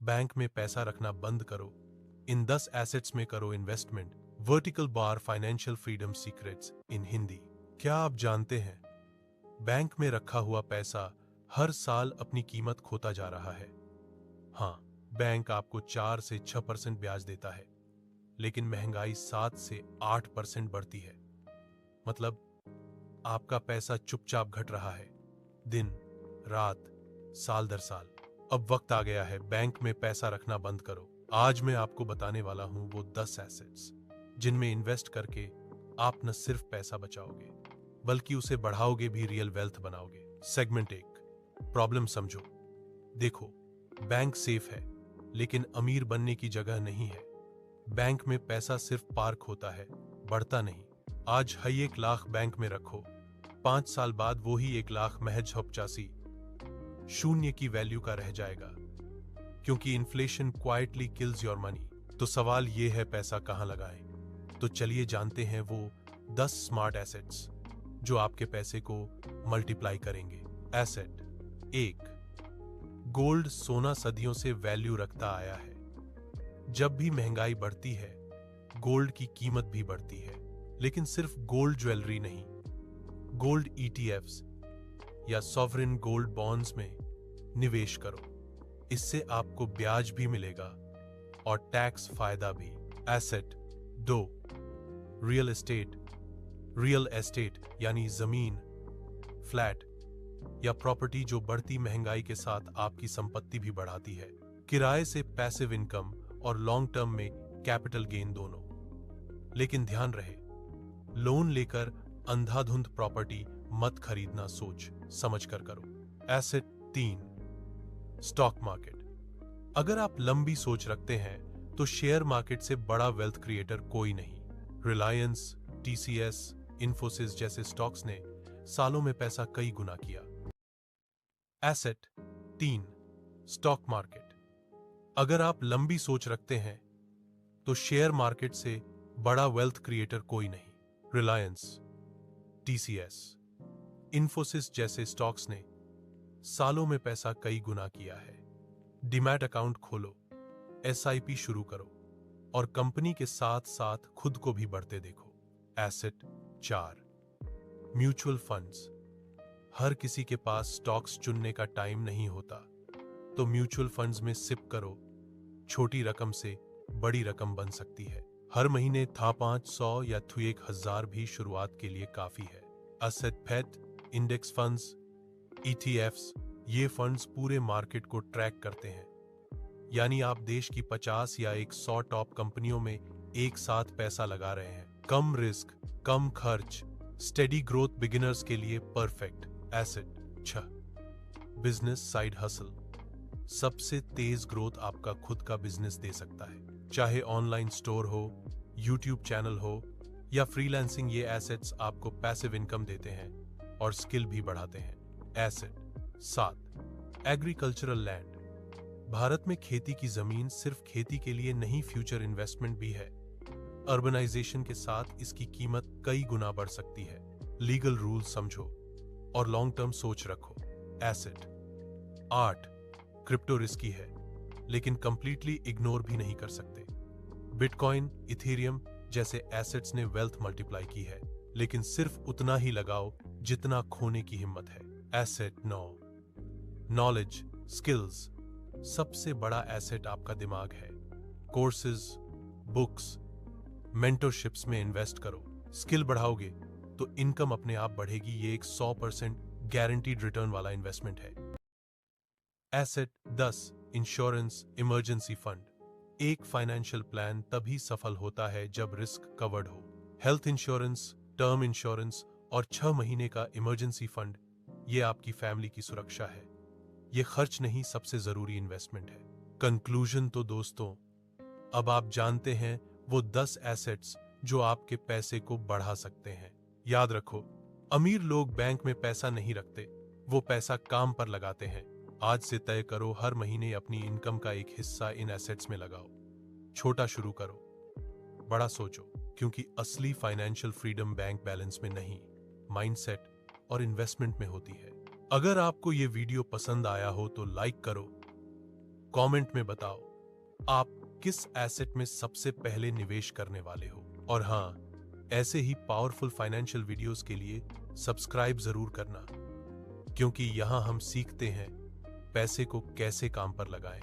Bank में पैसा रखना बंद करो। इन 10 एसेट्स में करो investment. Vertical bar financial freedom secrets in Hindi. क्या आप जानते हैं, बैंक में रखा हुआ पैसा हर साल अपनी कीमत खोता जा रहा है। हाँ, बैंक आपको 4 से 6% ब्याज देता है, लेकिन महंगाई 7 से 8% बढ़ती है। मतलब आपका पैसा चुपचाप घट रहा है, दिन रात, साल दर साल। अब वक्त आ गया है, बैंक में पैसा रखना बंद करो। आज मैं आपको बताने वाला हूं वो 10 एसेट्स जिनमें इन्वेस्ट करके आप न सिर्फ पैसा बचाओगे, बल्कि उसे बढ़ाओगे भी, रियल वेल्थ बनाओगे। सेगमेंट 1, प्रॉब्लम समझो। देखो, बैंक सेफ है, लेकिन अमीर बनने की जगह नहीं है। बैंक में पैसा सिर्फ पार्क होता है, बढ़ता नहीं। आज है 1 लाख बैंक में रखो, 5 साल बाद वो ही 1 लाख महज 85 शून्य की वैल्यू का रह जाएगा, क्योंकि inflation quietly kills your money. तो सवाल ये है, पैसा कहां लगाएं? तो चलिए जानते हैं वो 10 स्मार्ट एसेट्स जो आपके पैसे को मल्टीप्लाई करेंगे। Asset 1, gold. सोना सदियों से वैल्यू रखता आया है। जब भी महंगाई बढ़ती है, गोल्ड की कीमत भी बढ़ती है। लेकिन सिर्फ गोल्ड ज्वेलरी नहीं, गोल्ड ETFs या सॉवरेन गोल्ड बॉन्ड्स में निवेश करो। इससे आपको ब्याज भी मिलेगा और टैक्स फायदा भी। Asset 2, real estate. Real estate यानी जमीन, फ्लैट या प्रॉपर्टी जो बढ़ती महंगाई के साथ आपकी संपत्ति भी बढ़ाती है। किराए से पैसिव इनकम और लॉन्ग टर्म में कैपिटल गेन दोनों। लेकिन ध्यान रहे, लोन लेकर अंधाधुंध प्रॉपर्टी मत खरीदना, सोच समझ कर करो। Asset 3, stock market. अगर आप लंबी सोच रखते हैं तो शेयर मार्केट से बड़ा वेल्थ क्रिएटर कोई नहीं। रिलायंस, TCS, इन्फोसिस जैसे स्टॉक्स ने सालों में पैसा कई गुना किया। Asset 3, stock market. अगर आप लंबी सोच रखते हैं तो शेयर मार्केट से बड़ा वेल्थ क्रिएटर कोई नहीं। रिलायंस, TCS, इन्फोसिस जैसे स्टॉक्स ने सालों में पैसा कई गुना किया है। डीमैट अकाउंट खोलो, SIP शुरू करो और कंपनी के साथ साथ खुद को भी बढ़ते देखो। Asset 4, mutual funds. हर किसी के पास स्टॉक्स चुनने का टाइम नहीं होता, तो म्यूचुअल फंड्स में सिप करो। छोटी रकम से बड़ी रकम बन सकती है। हर महीने था 500 या 1000 भी शुरुआत के लिए काफी है। एसेट फेट, इंडेक्स फंड्स, ETFs, ये फंड्स पूरे मार्केट को ट्रैक करते हैं। यानी आप देश की 50 या 100 टॉप कंपनियों में एक साथ पैसा लगा रहे हैं। कम रिस्क, कम खर्च, स्टेडी ग्रोथ बिगिनर्स के लिए perfect. Asset 6, business side hustle. सबसे तेज ग्रोथ आपका खुद का बिजनेस दे सकता है, चाहे ऑनलाइन स्टोर हो, YouTube चैनल हो या फ्रीलांसिंग। ये एसेट्स आपको पैसिव इनकम देते हैं और स्किल भी बढ़ाते हैं। Asset 7, agricultural land. भारत में खेती की जमीन सिर्फ खेती के लिए नहीं, फ्यूचर इन्वेस्टमेंट भी है। अर्बनाइजेशन के साथ इसकी कीमत कई गुना बढ़ सकती है। लीगल रूल समझो और लॉन्ग टर्म सोच रखो। एसेट 8, क्रिप्टो रिस्की है, लेकिन कंप्लीटली इग्नोर भी नहीं कर सकते। बिटकॉइन, इथेरियम जैसे एसेट्स ने वेल्थ मल्टीप्लाई की है, लेकिन सिर्फ उतना ही लगाओ जितना खोने की हिम्मत है। Asset 9, knowledge, skills. सबसे बड़ा एसेट आपका दिमाग है। कोर्सेज, बुक्स, मेंटरशिप्स में इन्वेस्ट करो। स्किल बढ़ाओगे तो इनकम अपने आप बढ़ेगी। ये एक 100% गारंटीड रिटर्न वाला इन्वेस्टमेंट है। Asset 10, insurance, emergency fund. एक फाइनेंशियल प्लान तभी सफल होता है जब रिस्क कवर्ड हो। हेल्थ इंश्योरेंस, टर्म इंश्योरेंस और 6 महीने का इमरजेंसी फंड, ये आपकी फैमिली की सुरक्षा है। ये खर्च नहीं, सबसे जरूरी इन्वेस्टमेंट है। कंक्लूजन तो दोस्तों, अब आप जानते हैं वो 10 एसेट्स जो आपके पैसे को बढ़ा सकते हैं। याद रखो, अमीर लोग बैंक में पैसा नहीं रखते, वो पैसा काम पर लगाते हैं। आज से तय करो, हर महीने अपनी इनकम का एक हिस्सा इन एसेट्स में लगाओ। छोटा शुरू करो, बड़ा सोचो, क्योंकि असली फाइनेंशियल फ्रीडम बैंक बैलेंस में नहीं, माइंडसेट और इन्वेस्टमेंट में होती है। अगर आपको ये वीडियो पसंद आया हो तो लाइक करो, कमेंट में बताओ आप किस एसेट में सबसे पहले निवेश करने वाले हो। और हाँ, ऐसे ही पावरफुल फाइनेंशियल वीडियोस के लिए सब्सक्राइब जरूर करना, क्योंकि यहां हम सीखते हैं पैसे को कैसे काम पर लगाएं।